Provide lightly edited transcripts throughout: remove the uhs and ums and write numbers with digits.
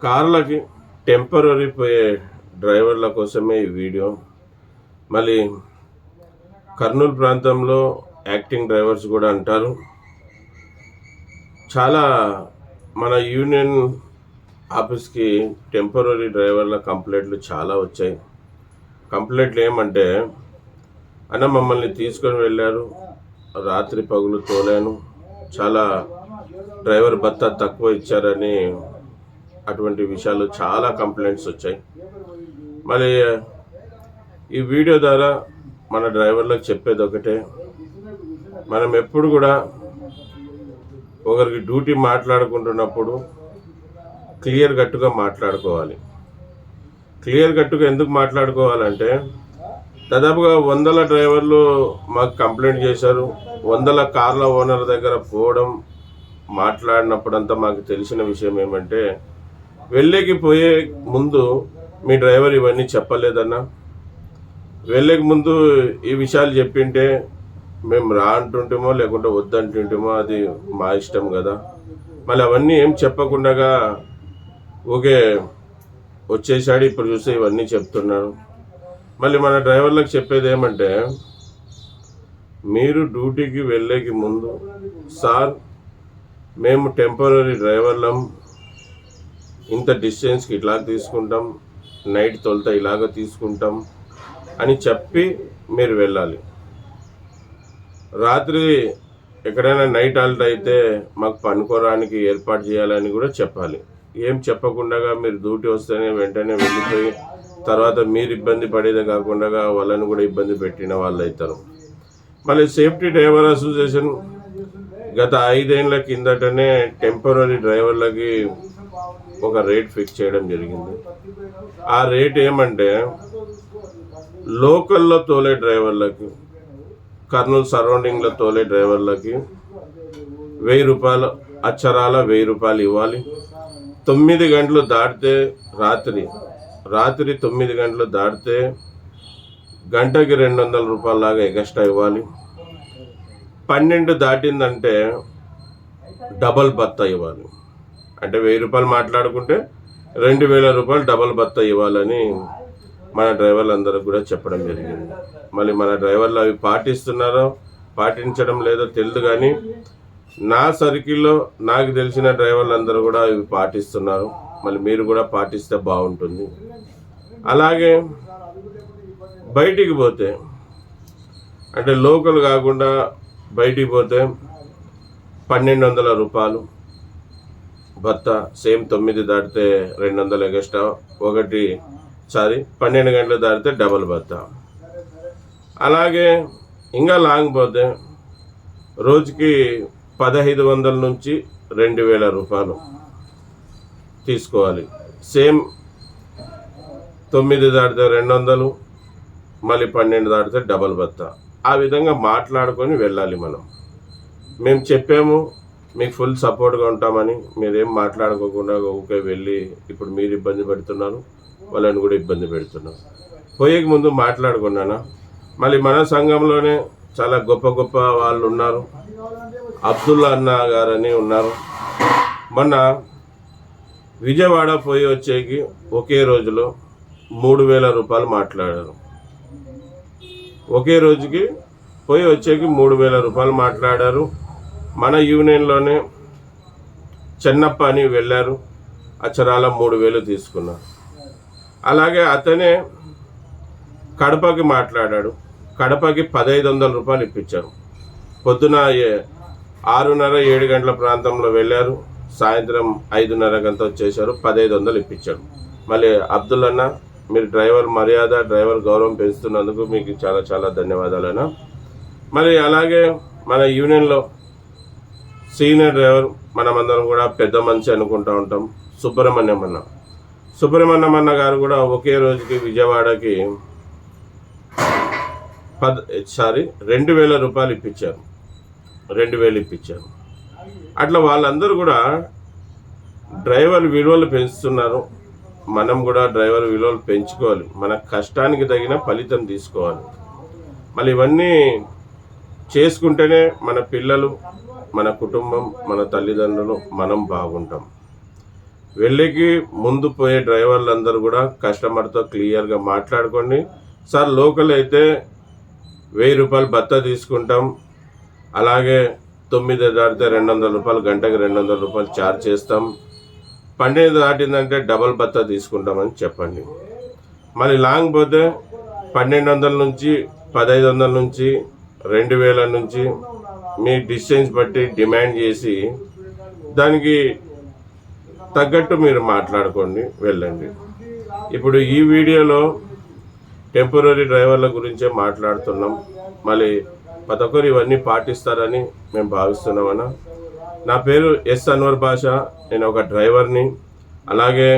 కార్లకి temporary పోయే డ్రైవర్ల కోసమే ఈ వీడియో. మళ్ళీ కర్నూలు ప్రాంతంలో యాక్టింగ్ డ్రైవర్స్ కూడా అంటారు. చాలా మన యూనియన్ ఆఫీస్కి టెంపరరీ డ్రైవర్ల కంప్లైంట్లు చాలా వచ్చాయి. కంప్లైంట్లు ఏమంటే, అన్న మమ్మల్ని తీసుకొని వెళ్ళారు, రాత్రి పగులు తోలాను, చాలా డ్రైవర్ భత్తా తక్కువ ఇచ్చారని అటువంటి విషయాలు చాలా కంప్లైంట్స్ వచ్చాయి. మరి ఈ వీడియో ద్వారా మన డ్రైవర్లకు చెప్పేది ఒకటే, మనం ఎప్పుడు కూడా ఒకరికి డ్యూటీ మాట్లాడుకుంటున్నప్పుడు క్లియర్ కట్టుగా మాట్లాడుకోవాలి. క్లియర్ కట్టుగా ఎందుకు మాట్లాడుకోవాలంటే, దాదాపుగా 100 డ్రైవర్లు మాకు కంప్లైంట్ చేశారు. 100 కార్ల ఓనర్ దగ్గర పోవడం మాట్లాడినప్పుడంతా మాకు తెలిసిన విషయం ఏమంటే, వెళ్ళేకి పోయే ముందు మీ డ్రైవర్ ఇవన్నీ చెప్పలేదన్నా, వెళ్ళేకి ముందు ఈ విషయాలు చెప్పింటే మేము రా అంటుంటేమో లేకుంటే వద్దంటుంటేమో అది మా ఇష్టం కదా. మళ్ళీ అవన్నీ ఏం చెప్పకుండా ఓకే వచ్చేసాడు, ఇప్పుడు చూస్తే ఇవన్నీ చెప్తున్నాడు. మళ్ళీ మన డ్రైవర్లకు చెప్పేది ఏమంటే, మీరు డ్యూటీకి వెళ్ళేకి ముందు సార్ మేము టెంపరరీ డ్రైవర్లం, ఇంత డిస్టెన్స్కి ఇట్లా తీసుకుంటాం, నైట్ తొలుత ఇలాగ తీసుకుంటాం అని చెప్పి మీరు వెళ్ళాలి. రాత్రి ఎక్కడైనా నైట్ హాల్ట్ అయితే మాకు పనుకోవడానికి ఏర్పాటు చేయాలని కూడా చెప్పాలి. ఏం చెప్పకుండా మీరు డ్యూటీ వస్తేనే వెంటనే వెళ్ళిపోయి తర్వాత మీరు ఇబ్బంది పడేదే కాకుండా వాళ్ళని కూడా ఇబ్బంది పెట్టిన వాళ్ళు అవుతారు. మళ్ళీ సేఫ్టీ డ్రైవర్ అసోసియేషన్ గత 5 ఏళ్ల కిందటనే టెంపరరీ డ్రైవర్లకి ఒక రేట్ ఫిక్స్ చేయడం జరిగింది. ఆ రేట్ ఏమంటే, లోకల్లో తోలే డ్రైవర్లకి, కర్నూలు సరౌండింగ్లో తోలే డ్రైవర్లకి 1000 రూపాయలు, అక్షరాల 1000 రూపాయలు ఇవ్వాలి. 9 గంటలు దాటితే రాత్రి 9 గంటలు దాటితే గంటకి 200 రూపాయల లాగా ఎక్స్ట్రా ఇవ్వాలి. 12 దాటిందంటే డబల్ భత్తా ఇవ్వాలి. అంటే 1000 రూపాయలు మాట్లాడుకుంటే 2000 రూపాయలు డబల్ భత్తా ఇవ్వాలని మన డ్రైవర్లందరూ కూడా చెప్పడం జరిగింది. మళ్ళీ మన డ్రైవర్లు అవి పాటిస్తున్నారో పాటించడం లేదో తెలియదు, కానీ నా సర్కిల్లో నాకు తెలిసిన డ్రైవర్లందరూ కూడా ఇవి పాటిస్తున్నారు. మళ్ళీ మీరు కూడా పాటిస్తే బాగుంటుంది. అలాగే బయటికి పోతే, అంటే లోకల్ కాకుండా బయటికి పోతే 1200 రూపాయలు భత్తా, సేమ్ 9 దాటితే 200 ఎక్స్ట్రా, 12 గంటలు దాటితే డబల్ భత్తా. అలాగే ఇంకా లాంగ్ పోతే రోజుకి 1500 నుంచి 2000 రూపాయలు తీసుకోవాలి. సేమ్ 9 దాటితే 200, మళ్ళీ 12 దాటితే డబల్ భత్తా. ఆ విధంగా మాట్లాడుకొని వెళ్ళాలి. మేము చెప్పాము మీకు ఫుల్ సపోర్ట్గా ఉంటామని, మీరేం మాట్లాడుకోకుండా ఊకే వెళ్ళి ఇప్పుడు మీరు ఇబ్బంది పెడుతున్నారు, వాళ్ళని కూడా ఇబ్బంది పెడుతున్నారు. పోయేకి ముందు మాట్లాడుకున్నానా. మళ్ళీ మన సంఘంలోనే చాలా గొప్ప గొప్ప వాళ్ళు ఉన్నారు. అబ్దుల్లా అన్న గారని ఉన్నారు. మొన్న విజయవాడ పోయి వచ్చేకి ఒకే రోజులో 3000 రూపాయలు మాట్లాడారు. ఒకే రోజుకి పోయి వచ్చేకి 3000 రూపాయలు మాట్లాడారు. మన యూనియన్లోనే చెన్నప్ప అని వెళ్ళారు, అక్షరాల 3000 తీసుకున్నారు. అలాగే అతనే కడపకి మాట్లాడాడు, కడపకి 1500 రూపాయలు ఇప్పించారు. పొద్దున 6:30-7 గంటల ప్రాంతంలో వెళ్ళారు, సాయంత్రం 5:30 వచ్చేసారు, 1500 ఇప్పించాడు. మళ్ళీ అబ్దుల్ అన్న, మీరు డ్రైవర్ మర్యాద, డ్రైవర్ గౌరవం పెంచుతున్నందుకు మీకు చాలా చాలా ధన్యవాదాలన్నా. మరి అలాగే మన యూనియన్లో సీనియర్ డ్రైవర్, మనమందరం కూడా పెద్ద మనిషి అనుకుంటూ ఉంటాం, సుబ్రహ్మణ్యం అన్న గారు కూడా ఒకే రోజుకి విజయవాడకి 2000 రూపాయలు ఇప్పించారు. 2000 ఇప్పించారు. అట్లా వాళ్ళందరూ కూడా డ్రైవర్ విలువలు పెంచుతున్నారు. మనం కూడా డ్రైవర్ విలువలు పెంచుకోవాలి, మన కష్టానికి తగిన ఫలితం తీసుకోవాలి. మళ్ళీ ఇవన్నీ చేసుకుంటేనే మన పిల్లలు, మన కుటుంబం, మన తల్లిదండ్రులు, మనం బాగుంటాం. వెళ్ళికి ముందు పోయే డ్రైవర్లందరూ కూడా కస్టమర్తో క్లియర్గా మాట్లాడుకోండి. సార్ లోకల్ అయితే 1000 రూపాయలు బత్తా తీసుకుంటాం, అలాగే 9 దాటితే 200 రూపాయలు, గంటకి 200 రూపాయలు ఛార్జ్ చేస్తాం, 12 దాటిందంటే డబల్ బత్తా తీసుకుంటామని చెప్పండి. మళ్ళీ లాంగ్ పోతే 1200 నుంచి 1500 నుంచి 2000 నుంచి మీ డిస్టెన్స్ బట్టి డిమాండ్ చేసి దానికి తగ్గట్టు మీరు మాట్లాడుకోండి, వెళ్ళండి. ఇప్పుడు ఈ వీడియోలో టెంపరీ డ్రైవర్ల గురించే మాట్లాడుతున్నాం. మళ్ళీ ప్రతి ఒక్కరు ఇవన్నీ పాటిస్తారని మేము భావిస్తున్నామన్నా. నా పేరు ఎస్ అన్వర్ బాషా, నేను ఒక డ్రైవర్ని, అలాగే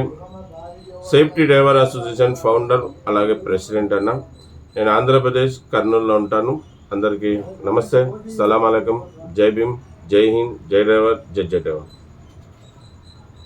సేఫ్టీ డ్రైవర్ అసోసియేషన్ ఫౌండర్, అలాగే ప్రెసిడెంట్ అన్న. నేను ఆంధ్రప్రదేశ్ కర్నూలులో ఉంటాను. అందరికీ నమస్తే, సలాం అలైకుం, జై భీమ్, జై హింద్, జై డ్రైవర్, జై డ్రైవర్.